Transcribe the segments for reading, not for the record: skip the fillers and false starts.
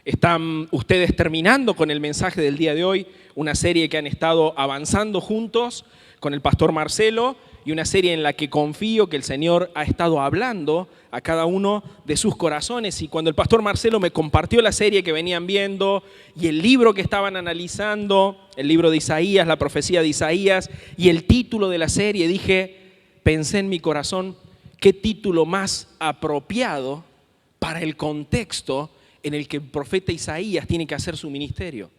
Están ustedes terminando con el mensaje del día de hoy, una serie que han estado avanzando juntos con el pastor Marcelo y una serie en la que confío que el Señor ha estado hablando a cada uno de sus corazones. Y cuando el pastor Marcelo me compartió la serie que venían viendo y el libro que estaban analizando, el libro de Isaías, la profecía de Isaías y el título de la serie, pensé en mi corazón, qué título más apropiado para el contexto en el que el profeta Isaías tiene que hacer su ministerio.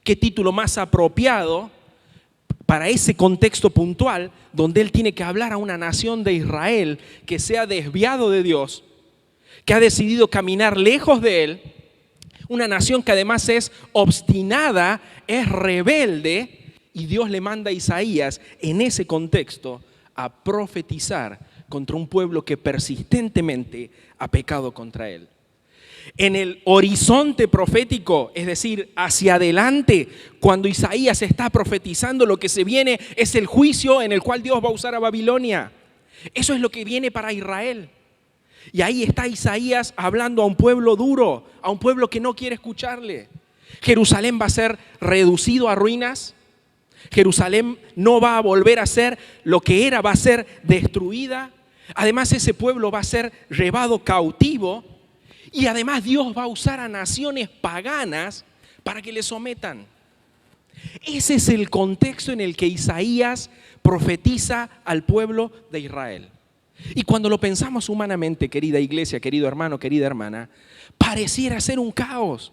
Qué título más apropiado para ese contexto puntual donde él tiene que hablar a una nación de Israel que se ha desviado de Dios, que ha decidido caminar lejos de él, una nación que además es obstinada, es rebelde, y Dios le manda a Isaías en ese contexto a profetizar contra un pueblo que persistentemente ha pecado contra él. En el horizonte profético, es decir, hacia adelante, cuando Isaías está profetizando, lo que se viene es el juicio en el cual Dios va a usar a Babilonia. Eso es lo que viene para Israel. Y ahí está Isaías hablando a un pueblo duro, a un pueblo que no quiere escucharle. Jerusalén va a ser reducido a ruinas. Jerusalén no va a volver a ser lo que era, va a ser destruida. Además, ese pueblo va a ser llevado cautivo. Y además Dios va a usar a naciones paganas para que le sometan. Ese es el contexto en el que Isaías profetiza al pueblo de Israel. Y cuando lo pensamos humanamente, querida iglesia, querido hermano, querida hermana, pareciera ser un caos.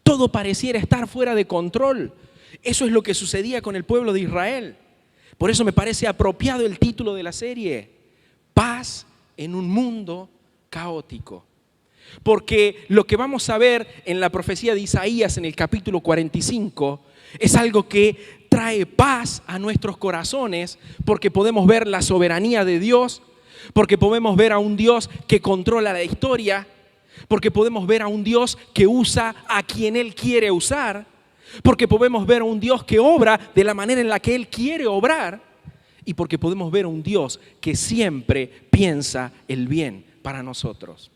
Todo pareciera estar fuera de control. Eso es lo que sucedía con el pueblo de Israel. Por eso me parece apropiado el título de la serie: Paz en un mundo caótico. Porque lo que vamos a ver en la profecía de Isaías en el capítulo 45 es algo que trae paz a nuestros corazones, porque podemos ver la soberanía de Dios, porque podemos ver a un Dios que controla la historia, porque podemos ver a un Dios que usa a quien Él quiere usar, porque podemos ver a un Dios que obra de la manera en la que Él quiere obrar, y porque podemos ver a un Dios que siempre piensa el bien para nosotros.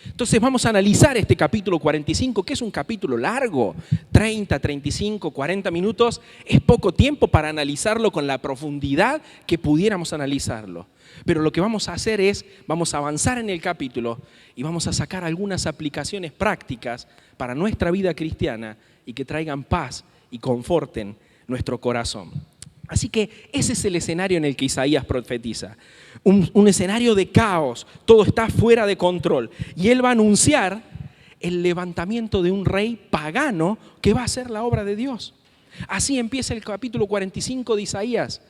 Entonces vamos a analizar este capítulo 45, que es un capítulo largo, 30, 35, 40 minutos. Es poco tiempo para analizarlo con la profundidad que pudiéramos analizarlo. Pero lo que vamos a hacer es, vamos a avanzar en el capítulo y vamos a sacar algunas aplicaciones prácticas para nuestra vida cristiana y que traigan paz y conforten nuestro corazón. Así que ese es el escenario en el que Isaías profetiza. Un escenario de caos, todo está fuera de control. Y él va a anunciar el levantamiento de un rey pagano que va a hacer la obra de Dios. Así empieza el capítulo 45 de Isaías.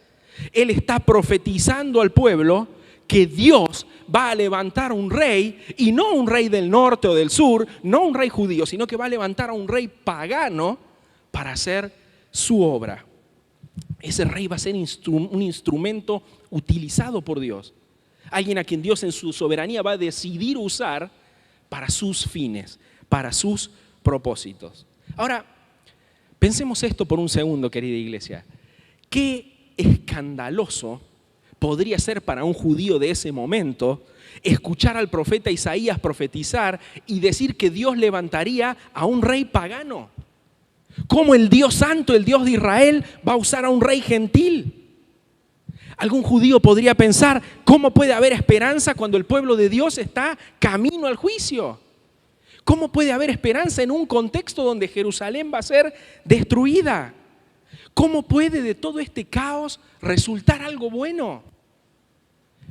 Él está profetizando al pueblo que Dios va a levantar un rey, y no un rey del norte o del sur, no un rey judío, sino que va a levantar a un rey pagano para hacer su obra. Ese rey va a ser un instrumento utilizado por Dios. Alguien a quien Dios en su soberanía va a decidir usar para sus fines, para sus propósitos. Ahora, pensemos esto por un segundo, querida iglesia. Qué escandaloso podría ser para un judío de ese momento escuchar al profeta Isaías profetizar y decir que Dios levantaría a un rey pagano. ¿Cómo el Dios santo, el Dios de Israel, va a usar a un rey gentil? Algún judío podría pensar, ¿cómo puede haber esperanza cuando el pueblo de Dios está camino al juicio? ¿Cómo puede haber esperanza en un contexto donde Jerusalén va a ser destruida? ¿Cómo puede de todo este caos resultar algo bueno?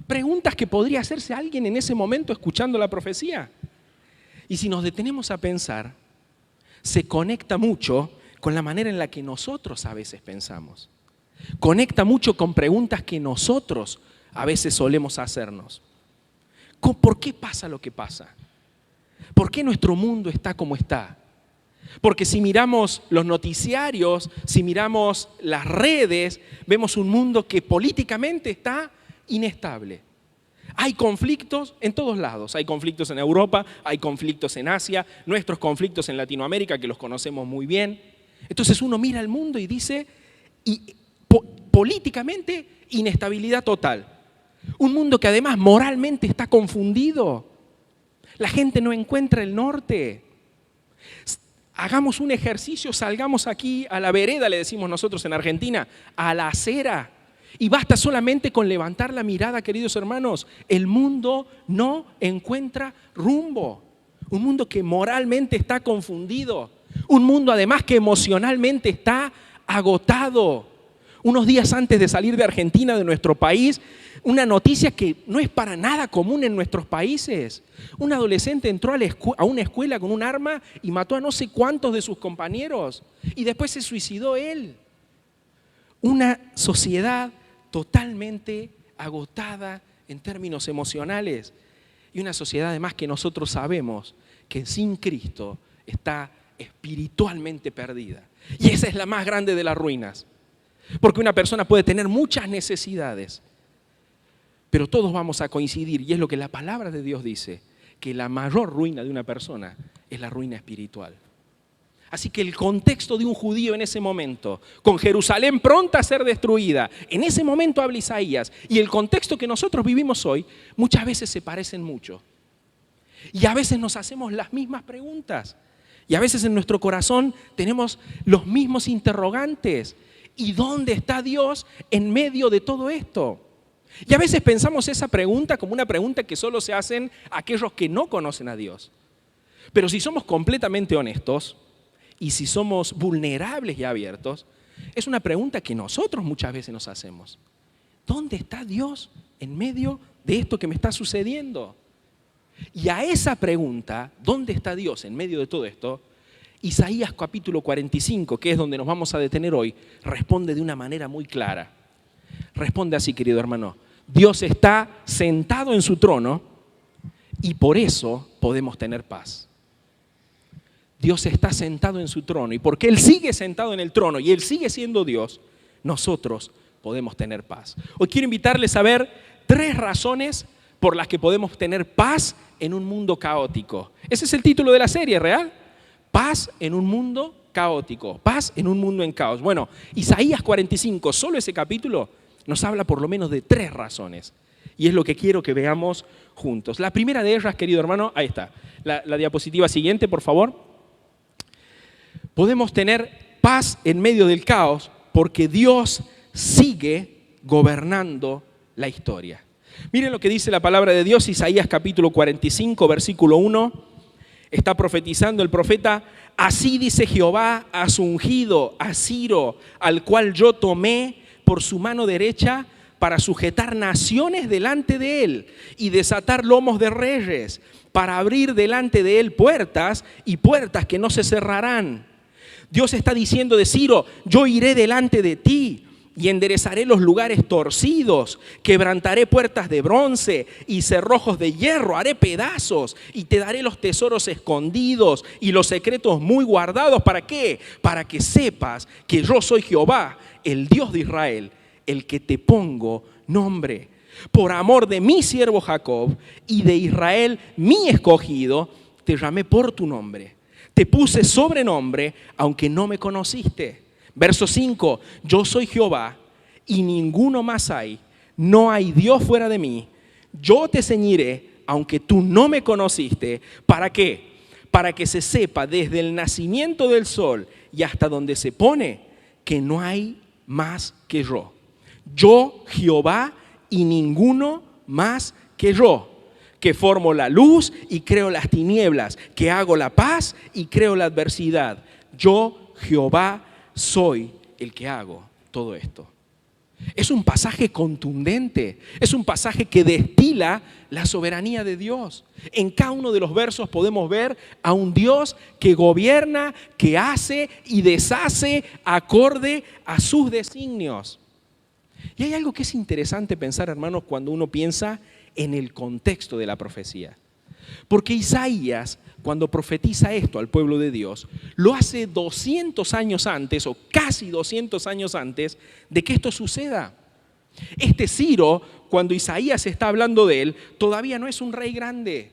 Preguntas que podría hacerse alguien en ese momento escuchando la profecía. Y si nos detenemos a pensar, se conecta mucho con la manera en la que nosotros a veces pensamos. Conecta mucho con preguntas que nosotros a veces solemos hacernos. ¿Por qué pasa lo que pasa? ¿Por qué nuestro mundo está como está? Porque si miramos los noticiarios, si miramos las redes, vemos un mundo que políticamente está inestable. Hay conflictos en todos lados. Hay conflictos en Europa, hay conflictos en Asia, nuestros conflictos en Latinoamérica, que los conocemos muy bien. Entonces uno mira el mundo y dice, políticamente, inestabilidad total. Un mundo que además moralmente está confundido. La gente no encuentra el norte. Hagamos un ejercicio, salgamos aquí a la vereda, le decimos nosotros en Argentina, a la acera. Y basta solamente con levantar la mirada, queridos hermanos. El mundo no encuentra rumbo. Un mundo que moralmente está confundido. Un mundo además que emocionalmente está agotado. Unos días antes de salir de Argentina, de nuestro país, una noticia que no es para nada común en nuestros países. Un adolescente entró a una escuela con un arma y mató a no sé cuántos de sus compañeros. Y después se suicidó él. Una sociedad totalmente agotada en términos emocionales. Y una sociedad además que nosotros sabemos que sin Cristo está espiritualmente perdida. Y esa es la más grande de las ruinas. Porque una persona puede tener muchas necesidades, pero todos vamos a coincidir, y es lo que la palabra de Dios dice, que la mayor ruina de una persona es la ruina espiritual. Así que el contexto de un judío en ese momento, con Jerusalén pronta a ser destruida, en ese momento habla Isaías, y el contexto que nosotros vivimos hoy, muchas veces se parecen mucho. Y a veces nos hacemos las mismas preguntas, y a veces en nuestro corazón tenemos los mismos interrogantes. ¿Y dónde está Dios en medio de todo esto? Y a veces pensamos esa pregunta como una pregunta que solo se hacen aquellos que no conocen a Dios. Pero si somos completamente honestos y si somos vulnerables y abiertos, es una pregunta que nosotros muchas veces nos hacemos. ¿Dónde está Dios en medio de esto que me está sucediendo? Y a esa pregunta, ¿dónde está Dios en medio de todo esto?, Isaías capítulo 45, que es donde nos vamos a detener hoy, responde de una manera muy clara. Responde así, querido hermano: Dios está sentado en su trono y por eso podemos tener paz. Dios está sentado en su trono y porque Él sigue sentado en el trono y Él sigue siendo Dios, nosotros podemos tener paz. Hoy quiero invitarles a ver 3 razones por las que podemos tener paz en un mundo caótico. Ese es el título de la serie, ¿real? Paz en un mundo caótico, paz en un mundo en caos. Bueno, Isaías 45, solo ese capítulo, nos habla por lo menos de 3 razones. Y es lo que quiero que veamos juntos. La primera de ellas, querido hermano, ahí está. La diapositiva siguiente, por favor. Podemos tener paz en medio del caos porque Dios sigue gobernando la historia. Miren lo que dice la palabra de Dios, Isaías capítulo 45, versículo 1. Está profetizando el profeta: así dice Jehová a su ungido, a Ciro, al cual yo tomé por su mano derecha para sujetar naciones delante de él y desatar lomos de reyes, para abrir delante de él puertas y puertas que no se cerrarán. Dios está diciendo de Ciro: yo iré delante de ti y enderezaré los lugares torcidos, quebrantaré puertas de bronce y cerrojos de hierro, haré pedazos y te daré los tesoros escondidos y los secretos muy guardados. ¿Para qué? Para que sepas que yo soy Jehová, el Dios de Israel, el que te pongo nombre. Por amor de mi siervo Jacob y de Israel, mi escogido, te llamé por tu nombre. Te puse sobrenombre, aunque no me conociste. Verso 5, yo soy Jehová y ninguno más hay, no hay Dios fuera de mí. Yo te ceñiré, aunque tú no me conociste. ¿Para qué? Para que se sepa desde el nacimiento del sol y hasta donde se pone que no hay más que yo. Yo, Jehová, y ninguno más que yo, que formo la luz y creo las tinieblas, que hago la paz y creo la adversidad. Yo, Jehová, soy el que hago todo esto. Es un pasaje contundente, es un pasaje que destila la soberanía de Dios. En cada uno de los versos podemos ver a un Dios que gobierna, que hace y deshace acorde a sus designios. Y hay algo que es interesante pensar, hermanos, cuando uno piensa en el contexto de la profecía. Porque Isaías, cuando profetiza esto al pueblo de Dios, lo hace 200 años antes, o casi 200 años antes, de que esto suceda. Este Ciro, cuando Isaías está hablando de él, todavía no es un rey grande,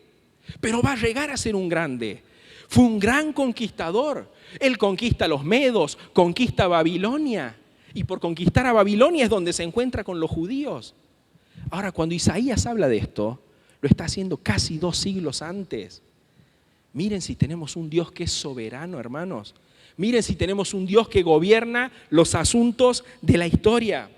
pero va a llegar a ser un grande. Fue un gran conquistador. Él conquista a los medos, conquista a Babilonia, y por conquistar a Babilonia es donde se encuentra con los judíos. Ahora, cuando Isaías habla de esto, lo está haciendo casi 2 siglos antes. Miren si tenemos un Dios que es soberano, hermanos. Miren si tenemos un Dios que gobierna los asuntos de la historia.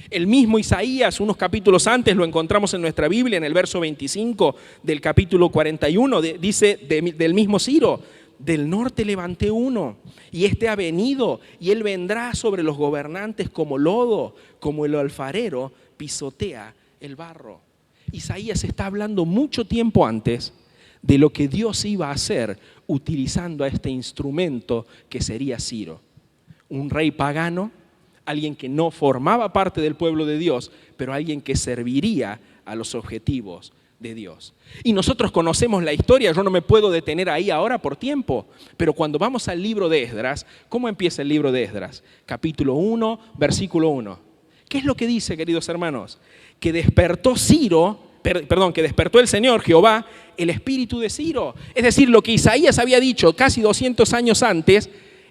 El mismo Isaías, unos capítulos antes, lo encontramos en nuestra Biblia, en el verso 25 del capítulo 41, dice del mismo Ciro: del norte levanté uno, y este ha venido, y él vendrá sobre los gobernantes como lodo, como el alfarero pisotea el barro. Isaías está hablando mucho tiempo antes de lo que Dios iba a hacer utilizando a este instrumento que sería Ciro. Un rey pagano, alguien que no formaba parte del pueblo de Dios, pero alguien que serviría a los objetivos de Dios. Y nosotros conocemos la historia, yo no me puedo detener ahí ahora por tiempo, pero cuando vamos al libro de Esdras, ¿cómo empieza el libro de Esdras? Capítulo 1, versículo 1. ¿Qué es lo que dice, queridos hermanos? Que despertó el Señor, Jehová, el espíritu de Ciro. Es decir, lo que Isaías había dicho casi 200 años antes,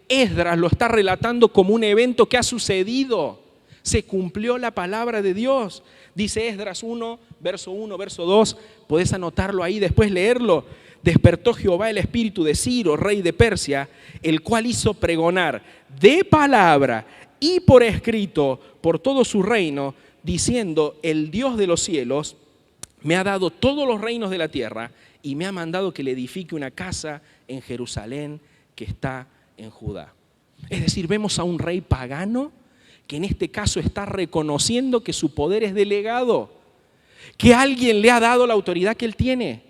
Esdras lo está relatando como un evento que ha sucedido. Se cumplió la palabra de Dios. Dice Esdras 1, verso 2, podés anotarlo ahí, después leerlo. Despertó Jehová el espíritu de Ciro, rey de Persia, el cual hizo pregonar de palabra y por escrito por todo su reino, diciendo: el Dios de los cielos me ha dado todos los reinos de la tierra y me ha mandado que le edifique una casa en Jerusalén que está en Judá. Es decir, vemos a un rey pagano que en este caso está reconociendo que su poder es delegado, que alguien le ha dado la autoridad que él tiene,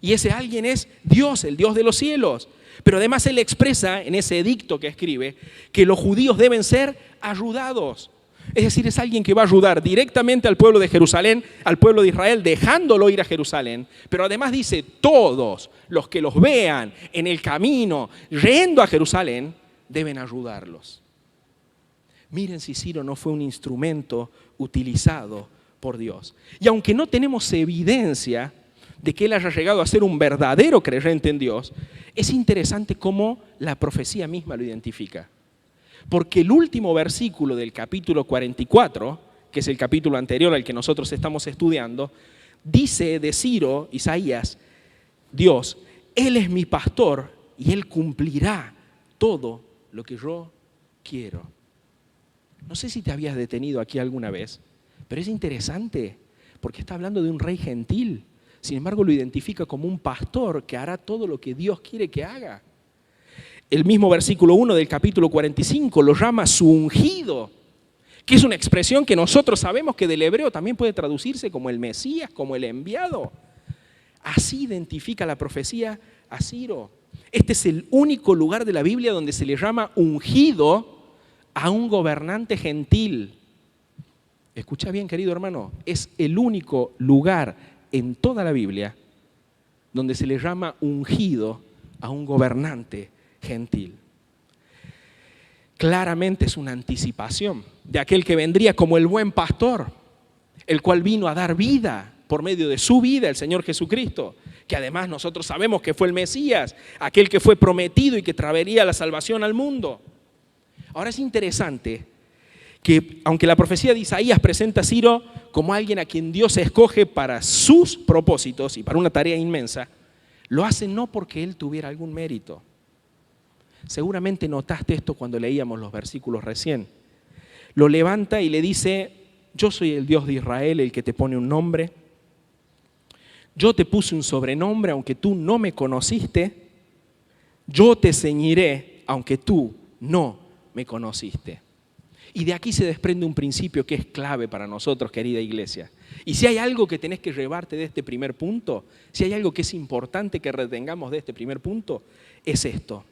y ese alguien es Dios, el Dios de los cielos. Pero además él expresa en ese edicto que escribe que los judíos deben ser ayudados. Es decir, es alguien que va a ayudar directamente al pueblo de Jerusalén, al pueblo de Israel, dejándolo ir a Jerusalén. Pero además dice: todos los que los vean en el camino yendo a Jerusalén deben ayudarlos. Miren si Ciro no fue un instrumento utilizado por Dios. Y aunque no tenemos evidencia de que él haya llegado a ser un verdadero creyente en Dios, es interesante cómo la profecía misma lo identifica. Porque el último versículo del capítulo 44, que es el capítulo anterior al que nosotros estamos estudiando, dice de Ciro, Isaías: Dios, Él es mi pastor y Él cumplirá todo lo que yo quiero. No sé si te habías detenido aquí alguna vez, pero es interesante porque está hablando de un rey gentil. Sin embargo, lo identifica como un pastor que hará todo lo que Dios quiere que haga. El mismo versículo 1 del capítulo 45 lo llama su ungido, que es una expresión que nosotros sabemos que del hebreo también puede traducirse como el Mesías, como el enviado. Así identifica la profecía a Ciro. Este es el único lugar de la Biblia donde se le llama ungido a un gobernante gentil. Escucha bien, querido hermano, es el único lugar en toda la Biblia donde se le llama ungido a un gobernante gentil. Claramente es una anticipación de aquel que vendría como el buen pastor, el cual vino a dar vida por medio de su vida, el Señor Jesucristo, que además nosotros sabemos que fue el Mesías, aquel que fue prometido y que traería la salvación al mundo. Ahora es interesante que aunque la profecía de Isaías presenta a Ciro como alguien a quien Dios escoge para sus propósitos y para una tarea inmensa, lo hace no porque él tuviera algún mérito. Seguramente notaste esto cuando leíamos los versículos recién. Lo levanta y le dice: yo soy el Dios de Israel, el que te pone un nombre. Yo te puse un sobrenombre aunque tú no me conociste. Yo te ceñiré aunque tú no me conociste. Y de aquí se desprende un principio que es clave para nosotros, querida iglesia. Y si hay algo que tenés que llevarte de este primer punto, si hay algo que es importante que retengamos de este primer punto, es esto.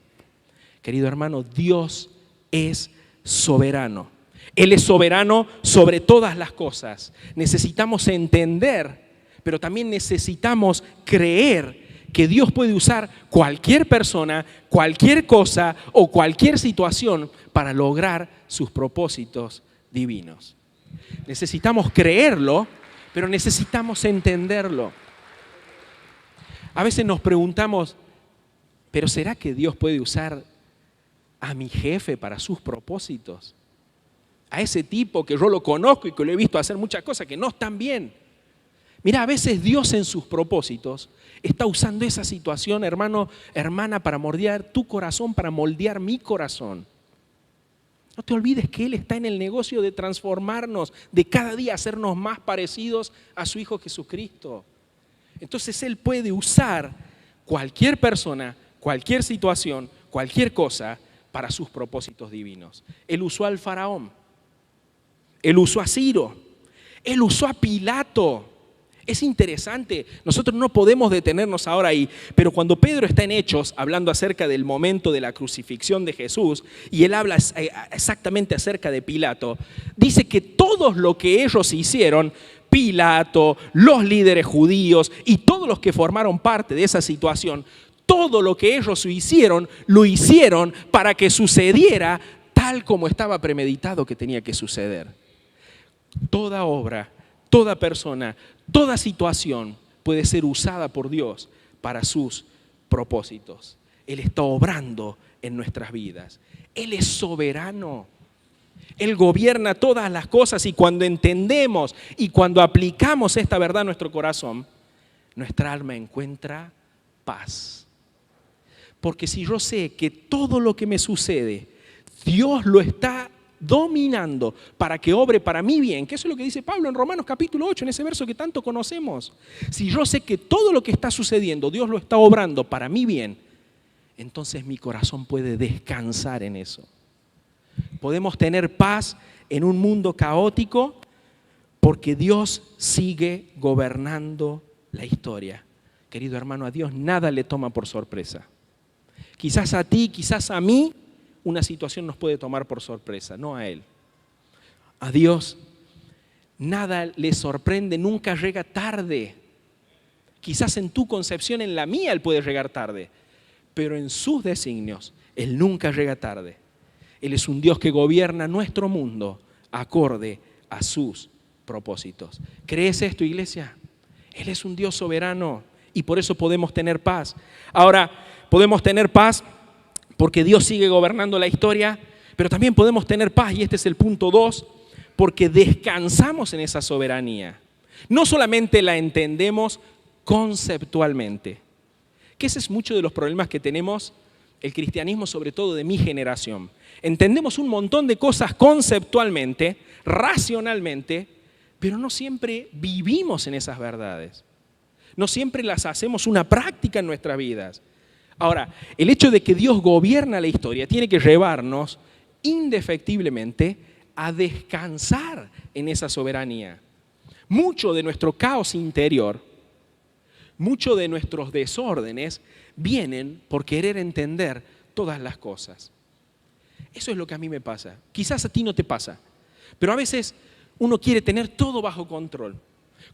Querido hermano, Dios es soberano. Él es soberano sobre todas las cosas. Necesitamos entender, pero también necesitamos creer que Dios puede usar cualquier persona, cualquier cosa o cualquier situación para lograr sus propósitos divinos. Necesitamos creerlo, pero necesitamos entenderlo. A veces nos preguntamos: ¿pero será que Dios puede usar a mi jefe para sus propósitos? A ese tipo que yo lo conozco y que lo he visto hacer muchas cosas que no están bien. Mira, a veces Dios en sus propósitos está usando esa situación, hermano, hermana, para moldear tu corazón, para moldear mi corazón. No te olvides que Él está en el negocio de transformarnos, de cada día hacernos más parecidos a su Hijo Jesucristo. Entonces Él puede usar cualquier persona, cualquier situación, cualquier cosa para sus propósitos divinos. Él usó al faraón, Él usó a Ciro, Él usó a Pilato. Es interesante, nosotros no podemos detenernos ahora ahí, pero cuando Pedro está en Hechos hablando acerca del momento de la crucifixión de Jesús, y él habla exactamente acerca de Pilato, dice que todo lo que ellos hicieron, Pilato, los líderes judíos y todos los que formaron parte de esa situación, todo lo que ellos hicieron, lo hicieron para que sucediera tal como estaba premeditado que tenía que suceder. Toda obra, toda persona, toda situación puede ser usada por Dios para sus propósitos. Él está obrando en nuestras vidas. Él es soberano. Él gobierna todas las cosas y cuando entendemos y cuando aplicamos esta verdad a nuestro corazón, nuestra alma encuentra paz. Porque si yo sé que todo lo que me sucede, Dios lo está dominando para que obre para mi bien, que eso es lo que dice Pablo en Romanos capítulo 8, en ese verso que tanto conocemos. Si yo sé que todo lo que está sucediendo, Dios lo está obrando para mi bien, entonces mi corazón puede descansar en eso. Podemos tener paz en un mundo caótico porque Dios sigue gobernando la historia. Querido hermano, a Dios nada le toma por sorpresa. Quizás a ti, quizás a mí, una situación nos puede tomar por sorpresa, no a Él. A Dios nada le sorprende, nunca llega tarde. Quizás en tu concepción, en la mía, Él puede llegar tarde, pero en sus designios, Él nunca llega tarde. Él es un Dios que gobierna nuestro mundo acorde a sus propósitos. ¿Crees esto, iglesia? Él es un Dios soberano y por eso podemos tener paz. Ahora, podemos tener paz porque Dios sigue gobernando la historia, pero también podemos tener paz, y este es el punto 2, porque descansamos en esa soberanía. No solamente la entendemos conceptualmente, que ese es mucho de los problemas que tenemos el cristianismo, sobre todo de mi generación. Entendemos un montón de cosas conceptualmente, racionalmente, pero no siempre vivimos en esas verdades. No siempre las hacemos una práctica en nuestras vidas. Ahora, el hecho de que Dios gobierna la historia tiene que llevarnos indefectiblemente a descansar en esa soberanía. Mucho de nuestro caos interior, mucho de nuestros desórdenes vienen por querer entender todas las cosas. Eso es lo que a mí me pasa. Quizás a ti no te pasa, pero a veces uno quiere tener todo bajo control,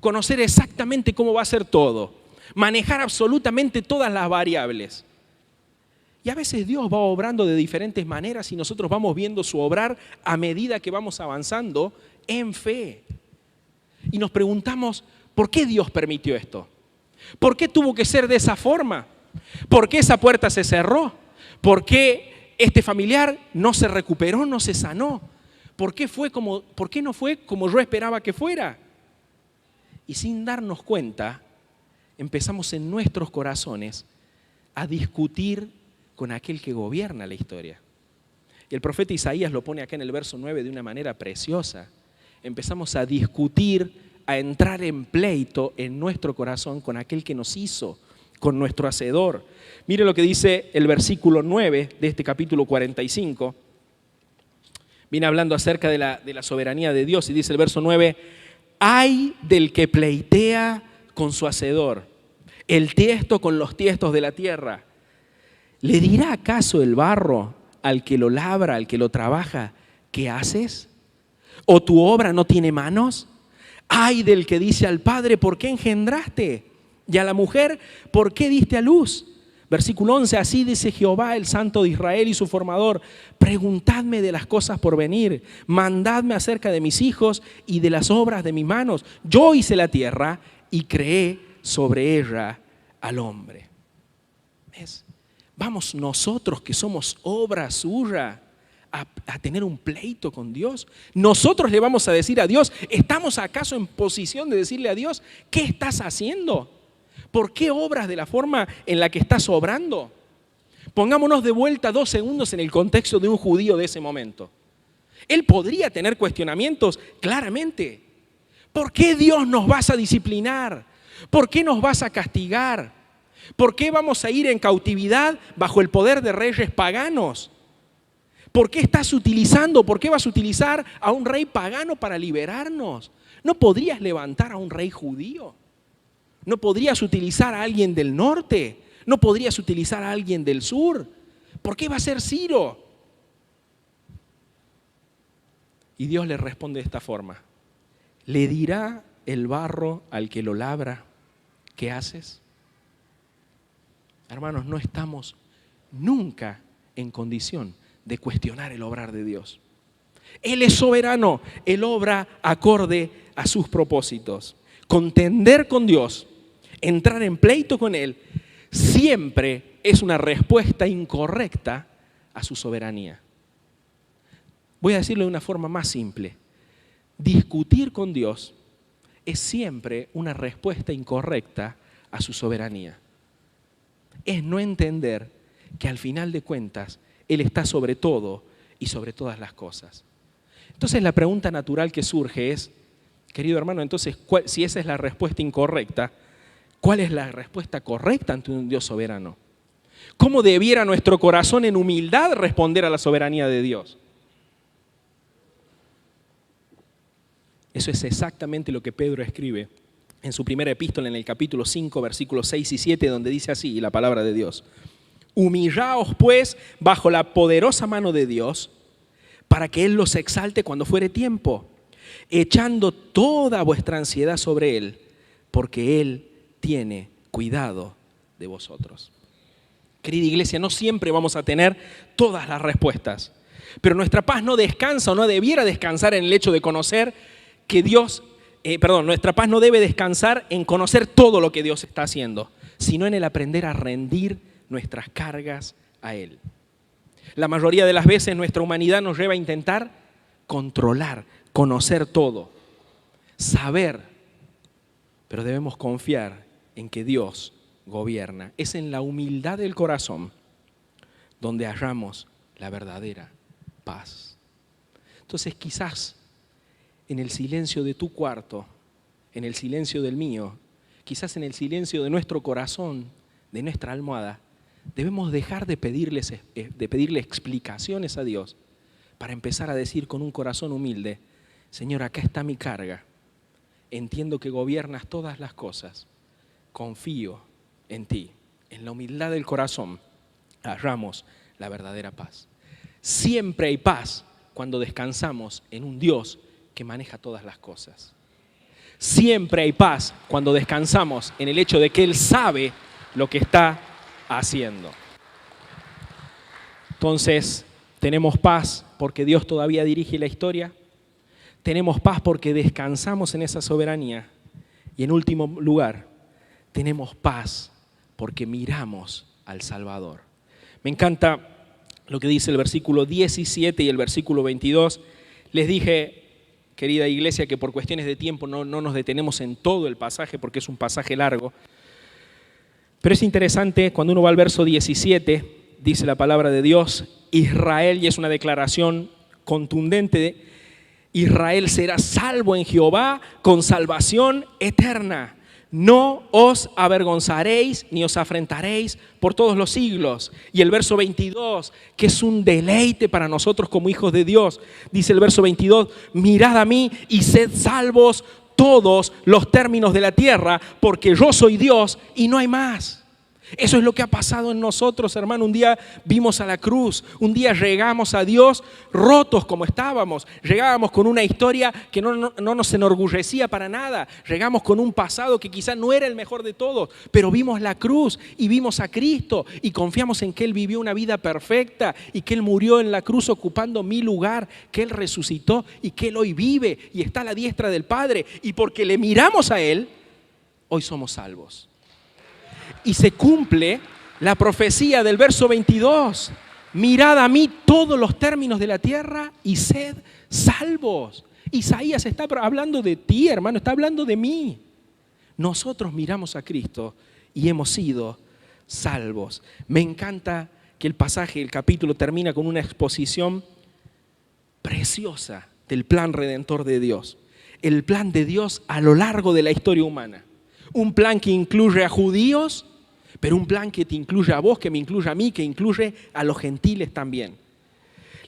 conocer exactamente cómo va a ser todo, manejar absolutamente todas las variables. Y a veces Dios va obrando de diferentes maneras y nosotros vamos viendo su obrar a medida que vamos avanzando en fe. Y nos preguntamos, ¿por qué Dios permitió esto? ¿Por qué tuvo que ser de esa forma? ¿Por qué esa puerta se cerró? ¿Por qué este familiar no se recuperó, no se sanó? ¿Por qué no fue como yo esperaba que fuera? Y sin darnos cuenta, empezamos en nuestros corazones a discutir con aquel que gobierna la historia. Y el profeta Isaías lo pone acá en el verso 9 de una manera preciosa. Empezamos a discutir, a entrar en pleito en nuestro corazón con aquel que nos hizo, con nuestro hacedor. Mire lo que dice el versículo 9 de este capítulo 45. Viene hablando acerca de la soberanía de Dios y dice el verso 9, ay del que pleitea con su hacedor, el tiesto con los tiestos de la tierra. ¿Le dirá acaso el barro al que lo labra, al que lo trabaja, qué haces? ¿O tu obra no tiene manos? Ay del que dice al padre, ¿por qué engendraste? Y a la mujer, ¿por qué diste a luz? Versículo 11, así dice Jehová, el Santo de Israel y su formador, preguntadme de las cosas por venir, mandadme acerca de mis hijos y de las obras de mis manos. Yo hice la tierra y creé sobre ella al hombre. ¿Ves? Vamos nosotros que somos obra suya a tener un pleito con Dios? ¿Nosotros le vamos a decir a Dios, estamos acaso en posición de decirle a Dios, ¿qué estás haciendo? ¿Por qué obras de la forma en la que estás obrando? Pongámonos de vuelta 2 segundos en el contexto de un judío de ese momento. Él podría tener cuestionamientos, claramente. ¿Por qué Dios nos vas a disciplinar? ¿Por qué nos vas a castigar? ¿Por qué vamos a ir en cautividad bajo el poder de reyes paganos? ¿Por qué por qué vas a utilizar a un rey pagano para liberarnos? ¿No podrías levantar a un rey judío? ¿No podrías utilizar a alguien del norte? ¿No podrías utilizar a alguien del sur? ¿Por qué va a ser Ciro? Y Dios le responde de esta forma. ¿Le dirá el barro al que lo labra, qué haces? Hermanos, no estamos nunca en condición de cuestionar el obrar de Dios. Él es soberano, Él obra acorde a sus propósitos. Contender con Dios, entrar en pleito con Él, siempre es una respuesta incorrecta a su soberanía. Voy a decirlo de una forma más simple. Discutir con Dios es siempre una respuesta incorrecta a su soberanía. Es no entender que al final de cuentas Él está sobre todo y sobre todas las cosas. Entonces la pregunta natural que surge es, querido hermano, entonces si esa es la respuesta incorrecta, ¿cuál es la respuesta correcta ante un Dios soberano? ¿Cómo debiera nuestro corazón en humildad responder a la soberanía de Dios? Eso es exactamente lo que Pedro escribe en su primera epístola en el capítulo 5, versículos 6 y 7, donde dice así la palabra de Dios. Humillaos pues bajo la poderosa mano de Dios, para que Él los exalte cuando fuere tiempo, echando toda vuestra ansiedad sobre Él, porque Él tiene cuidado de vosotros. Querida iglesia, no siempre vamos a tener todas las respuestas, pero nuestra paz no descansa o no debiera descansar en el hecho de conocer que nuestra paz no debe descansar en conocer todo lo que Dios está haciendo, sino en el aprender a rendir nuestras cargas a Él. La mayoría de las veces nuestra humanidad nos lleva a intentar controlar, conocer todo, saber, pero debemos confiar en que Dios gobierna. Es en la humildad del corazón donde hallamos la verdadera paz. Entonces quizás en el silencio de tu cuarto, en el silencio del mío, quizás en el silencio de nuestro corazón, de nuestra almohada, debemos dejar de pedirle explicaciones a Dios para empezar a decir con un corazón humilde, Señor, acá está mi carga, entiendo que gobiernas todas las cosas, confío en ti. En la humildad del corazón hallamos la verdadera paz. Siempre hay paz cuando descansamos en un Dios que maneja todas las cosas. Siempre hay paz cuando descansamos en el hecho de que Él sabe lo que está haciendo. Entonces, tenemos paz porque Dios todavía dirige la historia. Tenemos paz porque descansamos en esa soberanía. Y en último lugar, tenemos paz porque miramos al Salvador. Me encanta lo que dice el versículo 17 y el versículo 22. Les dije, querida iglesia, que por cuestiones de tiempo no nos detenemos en todo el pasaje porque es un pasaje largo. Pero es interesante, cuando uno va al verso 17, dice la palabra de Dios, Israel, y es una declaración contundente, Israel será salvo en Jehová con salvación eterna. No os avergonzaréis ni os afrentaréis por todos los siglos. Y el verso 22, que es un deleite para nosotros como hijos de Dios, dice el verso 22, mirad a mí y sed salvos todos los términos de la tierra, porque yo soy Dios y no hay más. Eso es lo que ha pasado en nosotros, hermano. Un día vimos a la cruz, un día llegamos a Dios rotos como estábamos, llegábamos con una historia que no nos enorgullecía para nada, llegamos con un pasado que quizá no era el mejor de todos, pero vimos la cruz y vimos a Cristo y confiamos en que Él vivió una vida perfecta y que Él murió en la cruz ocupando mi lugar, que Él resucitó y que Él hoy vive y está a la diestra del Padre, y porque le miramos a Él, hoy somos salvos. Y se cumple la profecía del verso 22. Mirad a mí todos los términos de la tierra y sed salvos. Isaías está hablando de ti, hermano, está hablando de mí. Nosotros miramos a Cristo y hemos sido salvos. Me encanta que el pasaje, el capítulo termina con una exposición preciosa del plan redentor de Dios. El plan de Dios a lo largo de la historia humana. Un plan que incluye a judíos, pero un plan que te incluye a vos, que me incluye a mí, que incluye a los gentiles también.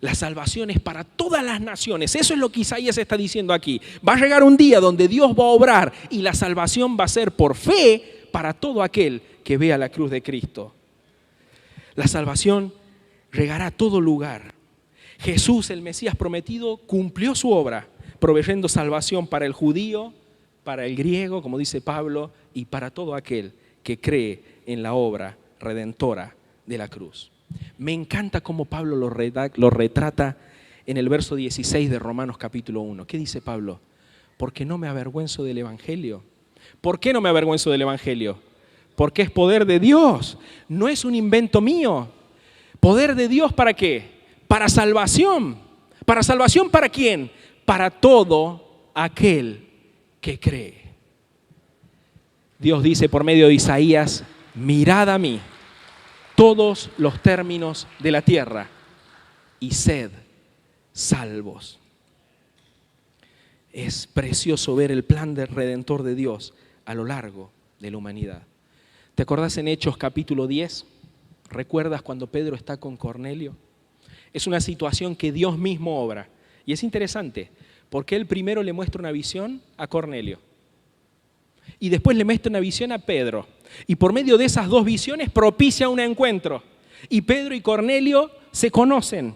La salvación es para todas las naciones. Eso es lo que Isaías está diciendo aquí. Va a llegar un día donde Dios va a obrar y la salvación va a ser por fe para todo aquel que vea la cruz de Cristo. La salvación llegará a todo lugar. Jesús, el Mesías prometido, cumplió su obra, proveyendo salvación para el judío, para el griego, como dice Pablo, y para todo aquel que cree en la obra redentora de la cruz. Me encanta cómo Pablo lo retrata en el verso 16 de Romanos capítulo 1. ¿Qué dice Pablo? Porque no me avergüenzo del Evangelio. ¿Por qué no me avergüenzo del Evangelio? Porque es poder de Dios, no es un invento mío. ¿Poder de Dios para qué? Para salvación. ¿Para salvación para quién? Para todo aquel que cree. Dios dice por medio de Isaías, mirad a mí todos los términos de la tierra y sed salvos. Es precioso ver el plan del Redentor de Dios a lo largo de la humanidad. ¿Te acordás en Hechos capítulo 10? ¿Recuerdas cuando Pedro está con Cornelio? Es una situación que Dios mismo obra. Y es interesante, porque él primero le muestra una visión a Cornelio. Y después le muestra una visión a Pedro. Y por medio de esas dos visiones propicia un encuentro. Y Pedro y Cornelio se conocen.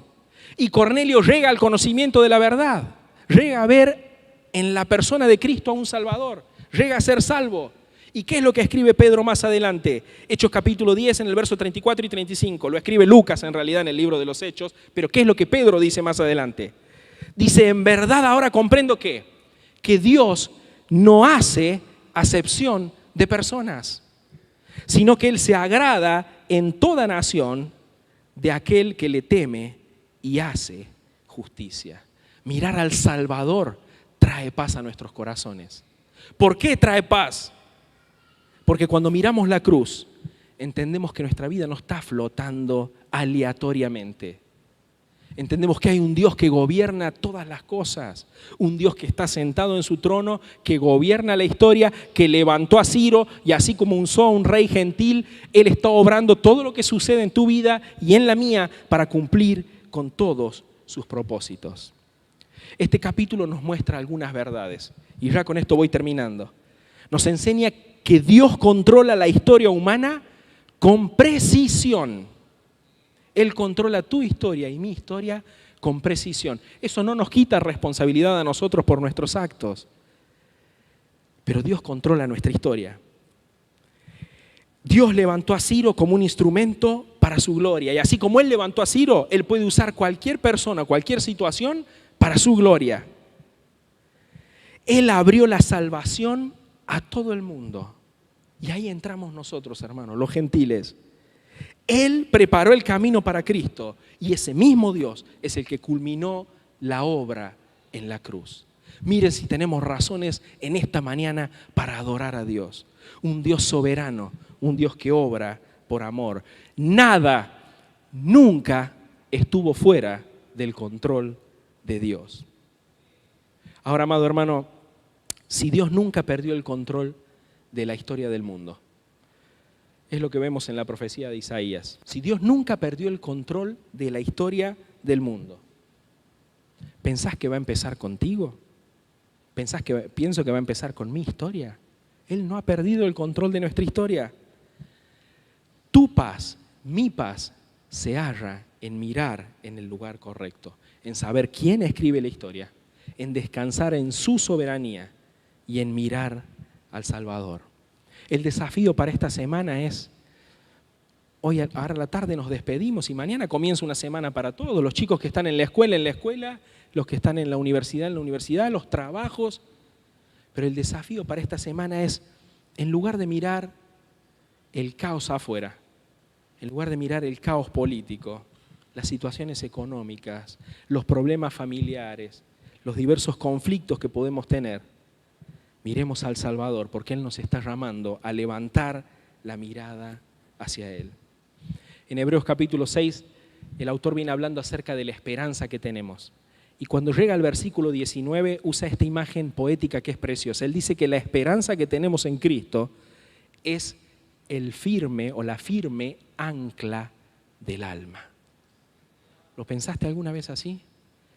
Y Cornelio llega al conocimiento de la verdad. Llega a ver en la persona de Cristo a un Salvador. Llega a ser salvo. ¿Y qué es lo que escribe Pedro más adelante? Hechos capítulo 10 en el verso 34 y 35. Lo escribe Lucas en realidad en el libro de los Hechos. Pero ¿qué es lo que Pedro dice más adelante? Dice, en verdad ahora comprendo que Dios no hace acepción de personas, sino que Él se agrada en toda nación de aquel que le teme y hace justicia. Mirar al Salvador trae paz a nuestros corazones. ¿Por qué trae paz? Porque cuando miramos la cruz, entendemos que nuestra vida no está flotando aleatoriamente. Entendemos que hay un Dios que gobierna todas las cosas, un Dios que está sentado en su trono, que gobierna la historia, que levantó a Ciro y así como usó a un rey gentil, Él está obrando todo lo que sucede en tu vida y en la mía para cumplir con todos sus propósitos. Este capítulo nos muestra algunas verdades y ya con esto voy terminando. Nos enseña que Dios controla la historia humana con precisión. Él controla tu historia y mi historia con precisión. Eso no nos quita responsabilidad a nosotros por nuestros actos. Pero Dios controla nuestra historia. Dios levantó a Ciro como un instrumento para su gloria. Y así como Él levantó a Ciro, Él puede usar cualquier persona, cualquier situación para su gloria. Él abrió la salvación a todo el mundo. Y ahí entramos nosotros, hermanos, los gentiles. Él preparó el camino para Cristo y ese mismo Dios es el que culminó la obra en la cruz. Miren si tenemos razones en esta mañana para adorar a Dios. Un Dios soberano, un Dios que obra por amor. Nada, nunca estuvo fuera del control de Dios. Ahora, amado hermano, si Dios nunca perdió el control de la historia del mundo, es lo que vemos en la profecía de Isaías. Si Dios nunca perdió el control de la historia del mundo, ¿pensás que va a empezar contigo? Pienso que va a empezar con mi historia. Él no ha perdido el control de nuestra historia. Tu paz, mi paz, se halla en mirar en el lugar correcto, en saber quién escribe la historia, en descansar en su soberanía y en mirar al Salvador. El desafío para esta semana es, hoy ahora a la tarde nos despedimos y mañana comienza una semana para todos. Los chicos que están en la escuela, los que están en la universidad, los trabajos. Pero el desafío para esta semana es, en lugar de mirar el caos afuera, en lugar de mirar el caos político, las situaciones económicas, los problemas familiares, los diversos conflictos que podemos tener, miremos al Salvador, porque Él nos está llamando a levantar la mirada hacia Él. En Hebreos capítulo 6, el autor viene hablando acerca de la esperanza que tenemos. Y cuando llega al versículo 19, usa esta imagen poética que es preciosa. Él dice que la esperanza que tenemos en Cristo es el firme o la firme ancla del alma. ¿Lo pensaste alguna vez así?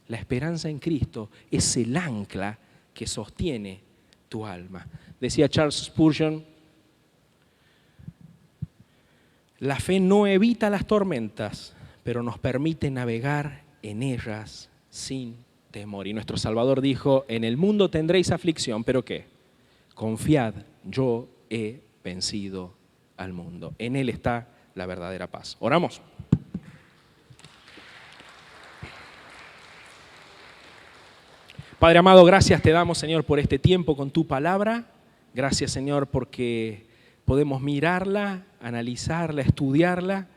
La esperanza en Cristo es el ancla que sostiene tu alma. Decía Charles Spurgeon, la fe no evita las tormentas, pero nos permite navegar en ellas sin temor. Y nuestro Salvador dijo, en el mundo tendréis aflicción, pero ¿qué? Confiad, yo he vencido al mundo. En Él está la verdadera paz. Oramos. Padre amado, gracias te damos, Señor, por este tiempo con tu palabra. Gracias, Señor, porque podemos mirarla, analizarla, estudiarla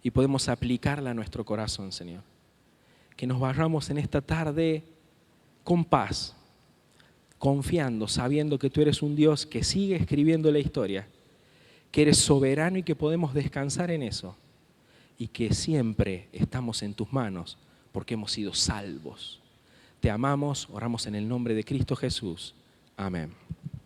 y podemos aplicarla a nuestro corazón, Señor. Que nos vayamos en esta tarde con paz, confiando, sabiendo que tú eres un Dios que sigue escribiendo la historia, que eres soberano y que podemos descansar en eso y que siempre estamos en tus manos porque hemos sido salvos. Te amamos, oramos en el nombre de Cristo Jesús. Amén.